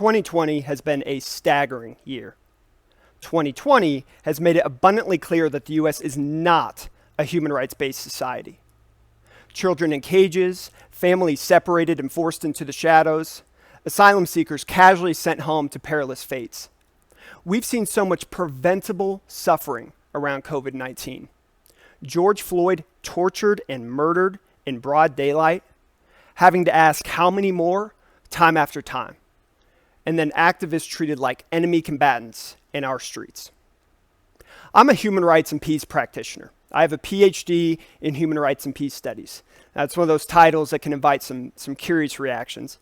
2020 has been a staggering year. 2020 has made it abundantly clear that the U.S. is not a human rights-based society. Children in cages, families separated and forced into the shadows, asylum seekers casually sent home to perilous fates. We've seen so much preventable suffering around COVID-19. George Floyd tortured and murdered in broad daylight, having to ask how many more time after time, and then activists treated like enemy combatants in our streets. I'm a human rights and peace practitioner. I have a PhD in human rights and peace studies. That's one of those titles that can invite some curious reactions.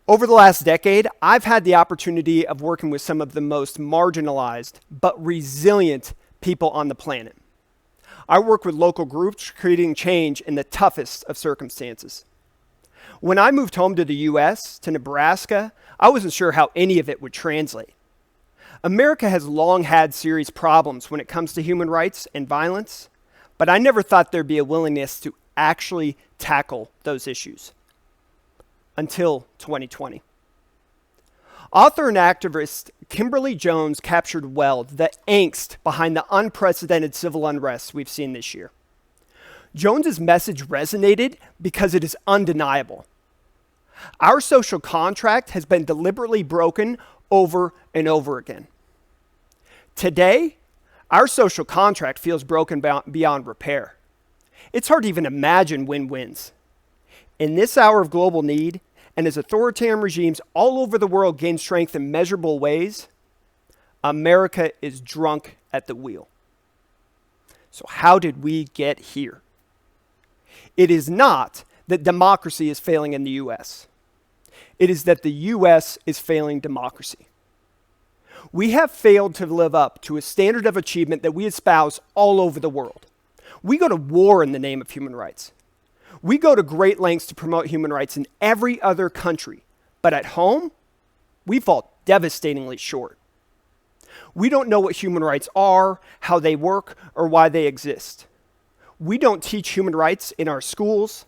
Over the last decade, I've had the opportunity of working with some of the most marginalized but resilient people on the planet. I work with local groups creating change in the toughest of circumstances. When I moved home to the US, to Nebraska, I wasn't sure how any of it would translate. America has long had serious problems when it comes to human rights and violence, but I never thought there'd be a willingness to actually tackle those issues. Until 2020. Author and activist Kimberly Jones captured well the angst behind the unprecedented civil unrest we've seen this year. Jones's message resonated because it is undeniable. Our social contract has been deliberately broken over and over again. Today, our social contract feels broken beyond repair. It's hard to even imagine win-wins. In this hour of global need, and as authoritarian regimes all over the world gain strength in measurable ways, America is drunk at the wheel. So how did we get here? It is not that democracy is failing in the US. It is that the US is failing democracy. We have failed to live up to a standard of achievement that we espouse all over the world. We go to war in the name of human rights. We go to great lengths to promote human rights in every other country, but at home, we fall devastatingly short. We don't know what human rights are, how they work, or why they exist. We don't teach human rights in our schools.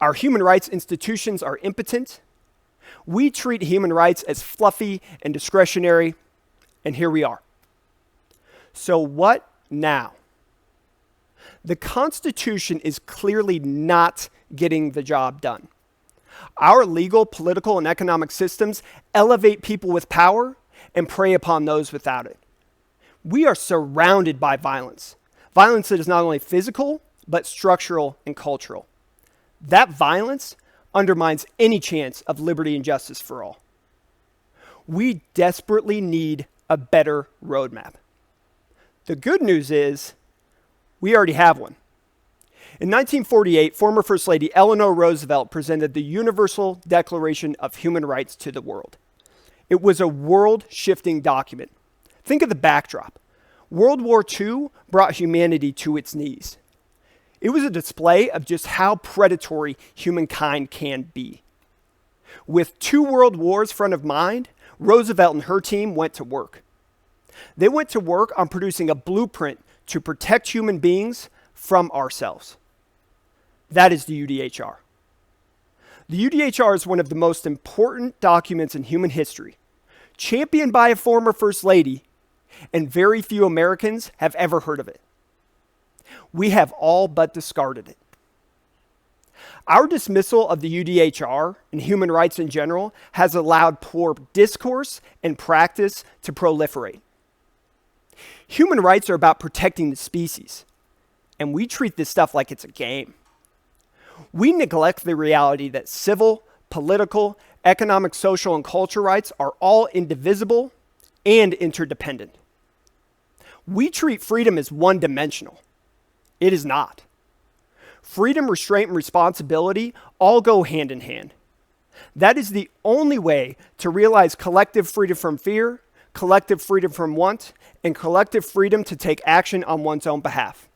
Our human rights institutions are impotent. We treat human rights as fluffy and discretionary, and here we are. So what now? The Constitution is clearly not getting the job done. Our legal, political, and economic systems elevate people with power and prey upon those without it. We are surrounded by violence. Violence that is not only physical, but structural and cultural. That violence undermines any chance of liberty and justice for all. We desperately need a better roadmap. The good news is, we already have one. In 1948, former First Lady Eleanor Roosevelt presented the Universal Declaration of Human Rights to the world. It was a world-shifting document. Think of the backdrop. World War II brought humanity to its knees. It was a display of just how predatory humankind can be. With 2 world wars front of mind, Roosevelt and her team went to work. They went to work on producing a blueprint to protect human beings from ourselves. That is the UDHR. The UDHR is one of the most important documents in human history, championed by a former First Lady, and very few Americans have ever heard of it. We have all but discarded it. Our dismissal of the UDHR and human rights in general has allowed poor discourse and practice to proliferate. Human rights are about protecting the species, and we treat this stuff like it's a game. We neglect the reality that civil, political, economic, social, and cultural rights are all indivisible and interdependent. We treat freedom as one-dimensional. It is not. Freedom, restraint, and responsibility all go hand in hand. That is the only way to realize collective freedom from fear, collective freedom from want, and collective freedom to take action on one's own behalf.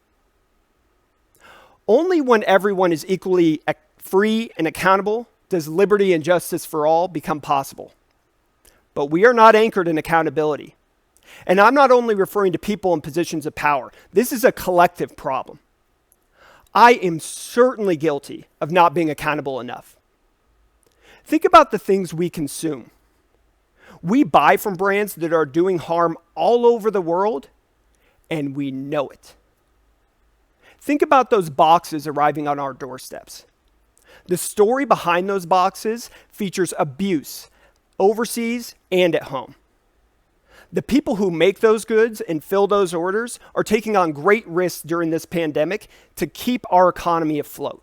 Only when everyone is equally free and accountable does liberty and justice for all become possible. But we are not anchored in accountability. And I'm not only referring to people in positions of power. This is a collective problem. I am certainly guilty of not being accountable enough. Think about the things we consume. We buy from brands that are doing harm all over the world, and we know it. Think about those boxes arriving on our doorsteps. The story behind those boxes features abuse overseas and at home. The people who make those goods and fill those orders are taking on great risks during this pandemic to keep our economy afloat.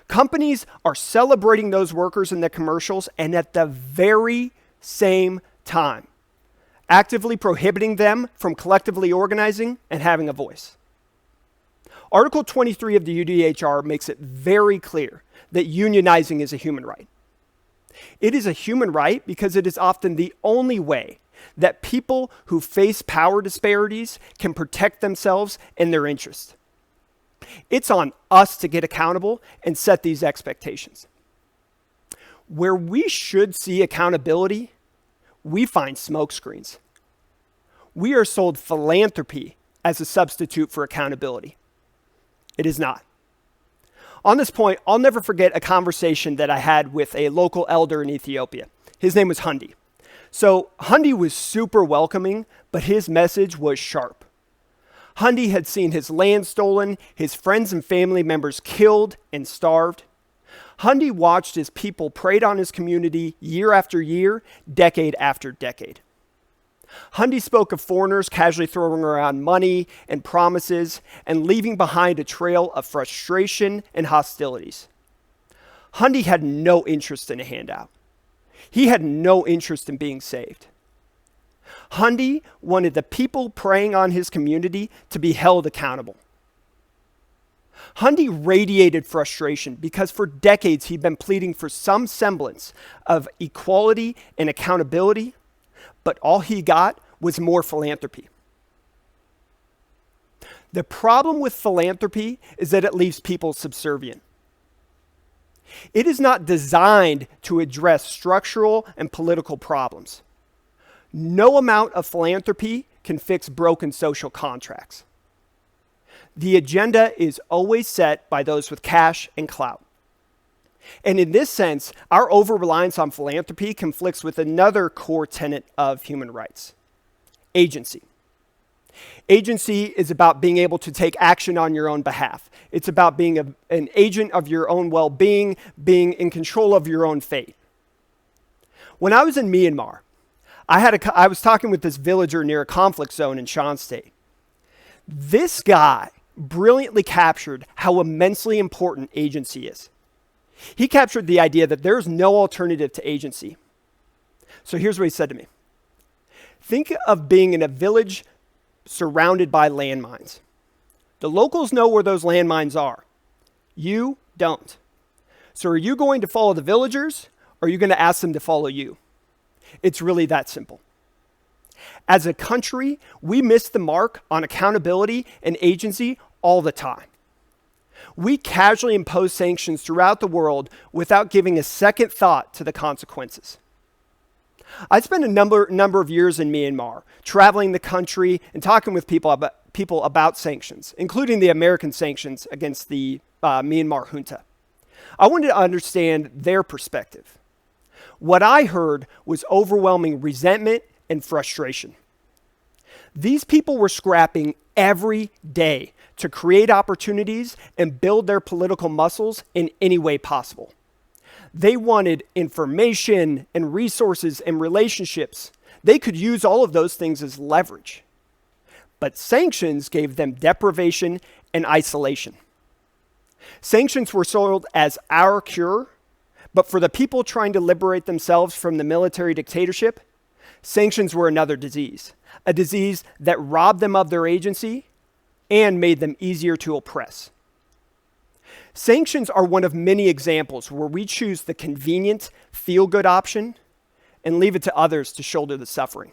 Companies are celebrating those workers in the commercials and at the very same time, actively prohibiting them from collectively organizing and having a voice. Article 23 of the UDHR makes it very clear that unionizing is a human right. It is a human right because it is often the only way that people who face power disparities can protect themselves and their interests. It's on us to get accountable and set these expectations. Where we should see accountability, we find smokescreens. We are sold philanthropy as a substitute for accountability. It is not. On this point, I'll never forget a conversation that I had with a local elder in Ethiopia. His name was Hundi. So Hundi was super welcoming, but his message was sharp. Hundi had seen his land stolen, his friends and family members killed and starved. Hundi watched as people preyed on his community year after year, decade after decade. Hundi spoke of foreigners casually throwing around money and promises and leaving behind a trail of frustration and hostilities. Hundi had no interest in a handout. He had no interest in being saved. Hundi wanted the people preying on his community to be held accountable. Hundi radiated frustration because for decades he'd been pleading for some semblance of equality and accountability, but all he got was more philanthropy. The problem with philanthropy is that it leaves people subservient. It is not designed to address structural and political problems. No amount of philanthropy can fix broken social contracts. The agenda is always set by those with cash and clout. And in this sense, our over-reliance on philanthropy conflicts with another core tenet of human rights: agency. Agency is about being able to take action on your own behalf. It's about being an agent of your own well-being, being in control of your own fate. When I was in Myanmar, I was talking with this villager near a conflict zone in Shan State. This guy brilliantly captured how immensely important agency is. He captured the idea that there's no alternative to agency. So here's what he said to me. Think of being in a village surrounded by landmines. The locals know where those landmines are. You don't. So are you going to follow the villagers, or are you going to ask them to follow you? It's really that simple. As a country, we miss the mark on accountability and agency all the time. We casually impose sanctions throughout the world without giving a second thought to the consequences. I spent a number of years in Myanmar, traveling the country and talking with people about sanctions, including the American sanctions against the Myanmar junta. I wanted to understand their perspective. What I heard was overwhelming resentment and frustration. These people were scrapping every day to create opportunities and build their political muscles in any way possible. They wanted information and resources and relationships. They could use all of those things as leverage. But sanctions gave them deprivation and isolation. Sanctions were sold as our cure, but for the people trying to liberate themselves from the military dictatorship, sanctions were another disease, a disease that robbed them of their agency and made them easier to oppress. Sanctions are one of many examples where we choose the convenient, feel-good option and leave it to others to shoulder the suffering.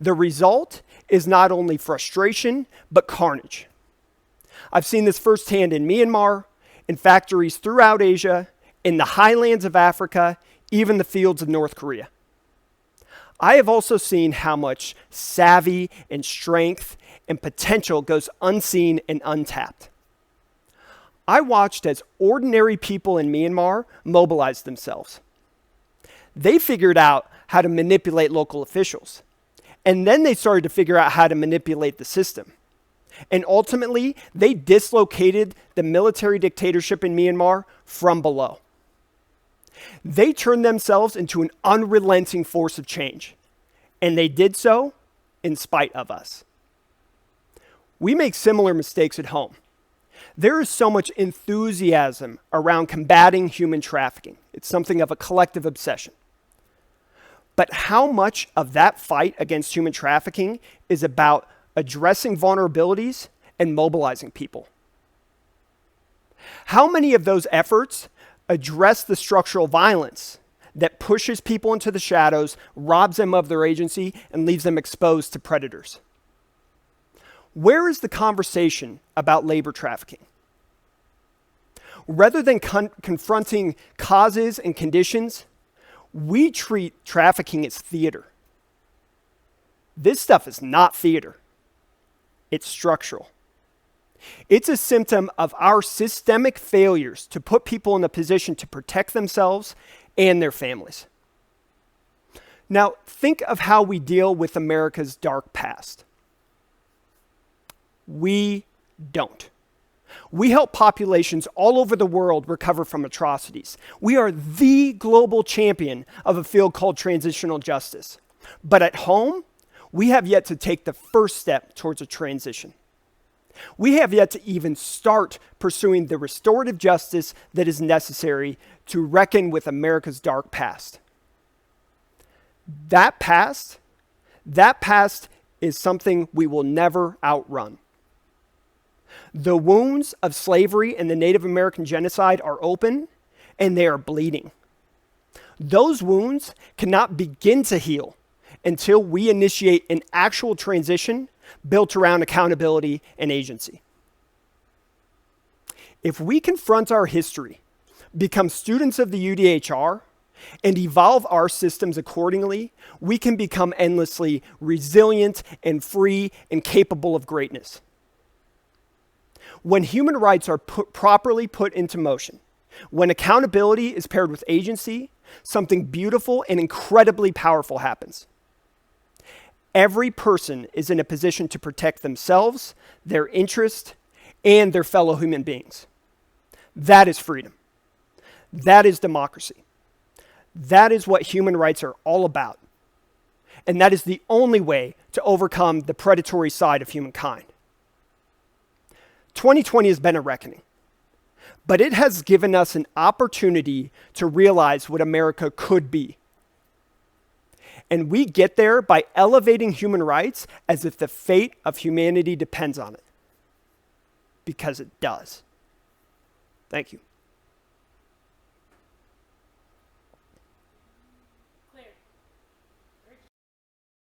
The result is not only frustration, but carnage. I've seen this firsthand in Myanmar, in factories throughout Asia, in the highlands of Africa, even the fields of North Korea. I have also seen how much savvy and strength and potential goes unseen and untapped. I watched as ordinary people in Myanmar mobilized themselves. They figured out how to manipulate local officials. And then they started to figure out how to manipulate the system. And ultimately, they dislocated the military dictatorship in Myanmar from below. They turned themselves into an unrelenting force of change. And they did so in spite of us. We make similar mistakes at home. There is so much enthusiasm around combating human trafficking. It's something of a collective obsession. But how much of that fight against human trafficking is about addressing vulnerabilities and mobilizing people? How many of those efforts address the structural violence that pushes people into the shadows, robs them of their agency, and leaves them exposed to predators? Where is the conversation about labor trafficking? Rather than confronting causes and conditions, we treat trafficking as theater. This stuff is not theater. It's structural. It's a symptom of our systemic failures to put people in a position to protect themselves and their families. Now, think of how we deal with America's dark past. We don't. We help populations all over the world recover from atrocities. We are the global champion of a field called transitional justice. But at home, we have yet to take the first step towards a transition. We have yet to even start pursuing the restorative justice that is necessary to reckon with America's dark past. That past is something we will never outrun. The wounds of slavery and the Native American genocide are open, and they are bleeding. Those wounds cannot begin to heal until we initiate an actual transition built around accountability and agency. If we confront our history, become students of the UDHR, and evolve our systems accordingly, we can become endlessly resilient and free and capable of greatness. When human rights are properly put into motion, when accountability is paired with agency, something beautiful and incredibly powerful happens. Every person is in a position to protect themselves, their interest, and their fellow human beings. That is freedom. That is democracy. That is what human rights are all about. And that is the only way to overcome the predatory side of humankind. 2020 has been a reckoning, but it has given us an opportunity to realize what America could be. And we get there by elevating human rights as if the fate of humanity depends on it. Because it does. Thank you.